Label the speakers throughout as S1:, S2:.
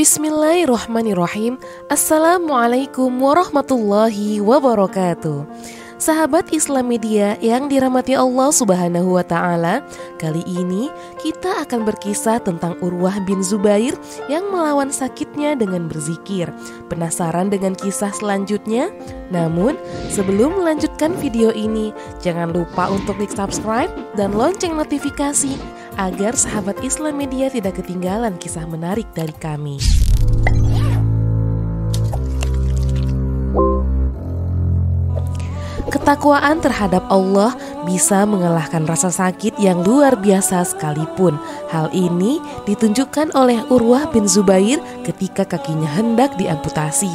S1: Bismillahirrahmanirrahim. Assalamualaikum warahmatullahi wabarakatuh. Sahabat Islam Media yang dirahmati Allah Subhanahu wa Ta'ala, kali ini kita akan berkisah tentang Urwah bin Zubair yang melawan sakitnya dengan berzikir. Penasaran dengan kisah selanjutnya? Namun, sebelum melanjutkan video ini, jangan lupa untuk klik subscribe dan lonceng notifikasi agar sahabat Islam Media tidak ketinggalan kisah menarik dari kami. Ketakwaan terhadap Allah bisa mengalahkan rasa sakit yang luar biasa sekalipun. Hal ini ditunjukkan oleh Urwah bin Zubair ketika kakinya hendak diamputasi.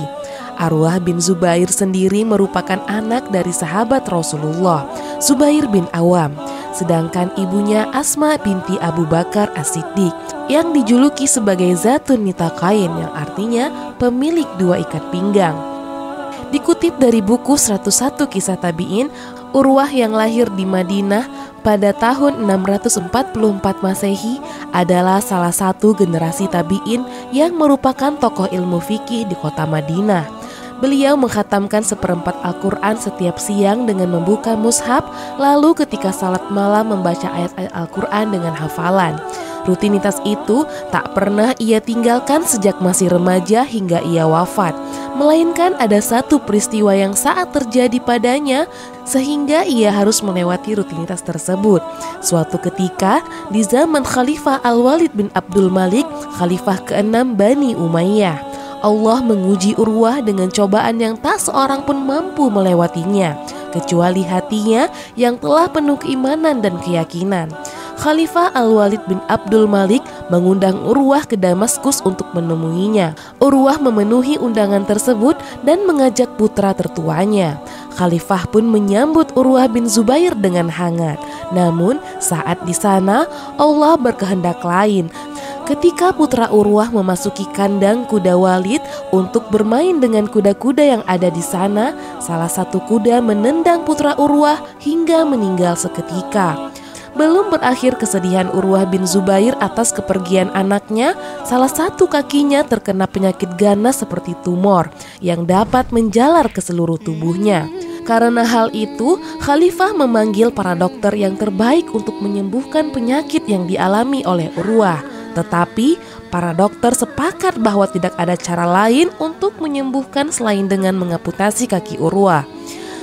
S1: Urwah bin Zubair sendiri merupakan anak dari sahabat Rasulullah, Zubair bin Awam. Sedangkan ibunya Asma binti Abu Bakar As-Siddiq yang dijuluki sebagai Zatun Nitaqain, yang artinya pemilik dua ikat pinggang. Dikutip dari buku 101 Kisah Tabi'in, Urwah yang lahir di Madinah pada tahun 644 Masehi adalah salah satu generasi tabi'in yang merupakan tokoh ilmu fikih di kota Madinah. Beliau mengkhatamkan seperempat Al-Quran setiap siang dengan membuka mushaf, lalu ketika salat malam membaca ayat-ayat Al-Quran dengan hafalan. Rutinitas itu tak pernah ia tinggalkan sejak masih remaja hingga ia wafat. Melainkan ada satu peristiwa yang saat terjadi padanya sehingga ia harus melewati rutinitas tersebut. Suatu ketika di zaman Khalifah Al-Walid bin Abdul Malik, Khalifah ke-6 Bani Umayyah, Allah menguji Urwah dengan cobaan yang tak seorang pun mampu melewatinya, kecuali hatinya yang telah penuh keimanan dan keyakinan. Khalifah Al-Walid bin Abdul Malik mengundang Urwah ke Damaskus untuk menemuinya. Urwah memenuhi undangan tersebut dan mengajak putra tertuanya. Khalifah pun menyambut Urwah bin Zubair dengan hangat. Namun saat di sana Allah berkehendak lain. Ketika putra Urwah memasuki kandang kuda Walid untuk bermain dengan kuda-kuda yang ada di sana, salah satu kuda menendang putra Urwah hingga meninggal seketika. Belum berakhir kesedihan Urwah bin Zubair atas kepergian anaknya, salah satu kakinya terkena penyakit ganas seperti tumor yang dapat menjalar ke seluruh tubuhnya. Karena hal itu, Khalifah memanggil para dokter yang terbaik untuk menyembuhkan penyakit yang dialami oleh Urwah. Tetapi para dokter sepakat bahwa tidak ada cara lain untuk menyembuhkan selain dengan mengamputasi kaki Urwah.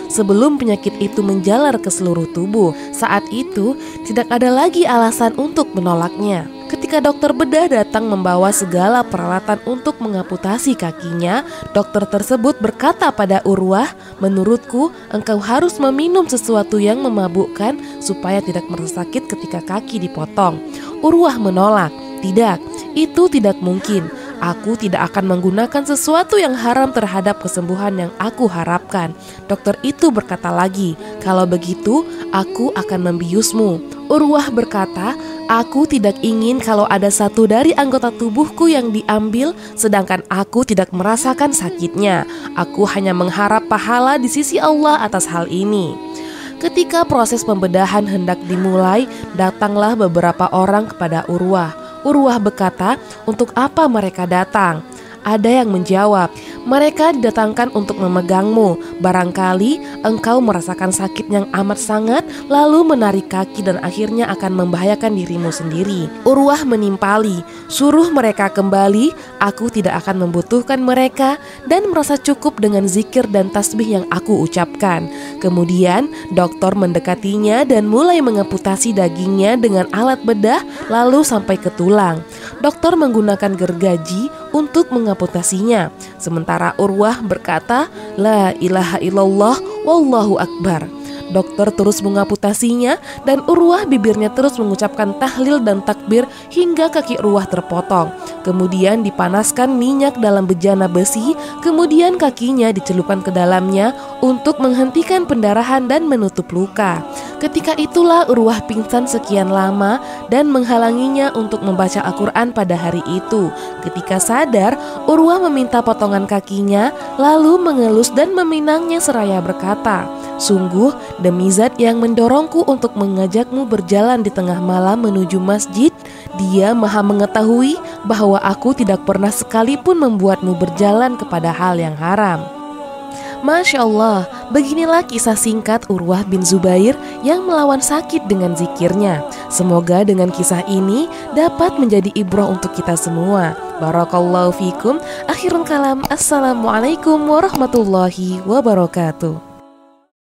S1: Sebelum penyakit itu menjalar ke seluruh tubuh, saat itu tidak ada lagi alasan untuk menolaknya. Ketika dokter bedah datang membawa segala peralatan untuk mengamputasi kakinya, dokter tersebut berkata pada Urwah, "Menurutku, engkau harus meminum sesuatu yang memabukkan supaya tidak merasa sakit ketika kaki dipotong." Urwah menolak, "Tidak, itu tidak mungkin. Aku tidak akan menggunakan sesuatu yang haram terhadap kesembuhan yang aku harapkan." Dokter itu berkata lagi, "Kalau begitu, aku akan membiusmu." Urwah berkata, "Aku tidak ingin kalau ada satu dari anggota tubuhku yang diambil, sedangkan aku tidak merasakan sakitnya. Aku hanya mengharap pahala di sisi Allah atas hal ini." Ketika proses pembedahan hendak dimulai, datanglah beberapa orang kepada Urwah. Urwah berkata, "Untuk apa mereka datang?" Ada yang menjawab, "Mereka didatangkan untuk memegangmu. Barangkali engkau merasakan sakit yang amat sangat, lalu menarik kaki dan akhirnya akan membahayakan dirimu sendiri." Urwah menimpali, "Suruh mereka kembali, aku tidak akan membutuhkan mereka dan merasa cukup dengan zikir dan tasbih yang aku ucapkan." Kemudian dokter mendekatinya dan mulai mengamputasi dagingnya dengan alat bedah lalu sampai ke tulang. Dokter menggunakan gergaji untuk mengamputasinya. Sementara Urwah berkata, "La ilaha illallah, wallahu akbar." Dokter terus mengamputasinya dan Urwah bibirnya terus mengucapkan tahlil dan takbir hingga kaki Urwah terpotong. Kemudian dipanaskan minyak dalam bejana besi, kemudian kakinya dicelupkan ke dalamnya untuk menghentikan pendarahan dan menutup luka. Ketika itulah Urwah pingsan sekian lama dan menghalanginya untuk membaca Al-Quran pada hari itu. Ketika sadar, Urwah meminta potongan kakinya, lalu mengelus dan meminangnya seraya berkata, Sungguh demi zat yang mendorongku untuk mengajakmu berjalan di tengah malam menuju masjid, Dia maha mengetahui bahwa aku tidak pernah sekalipun membuatmu berjalan kepada hal yang haram. Masya Allah, beginilah kisah singkat Urwah bin Zubair yang melawan sakit dengan zikirnya. Semoga dengan kisah ini dapat menjadi ibrah untuk kita semua. Barakallahu fikum. Akhirul kalam. Assalamualaikum warahmatullahi wabarakatuh.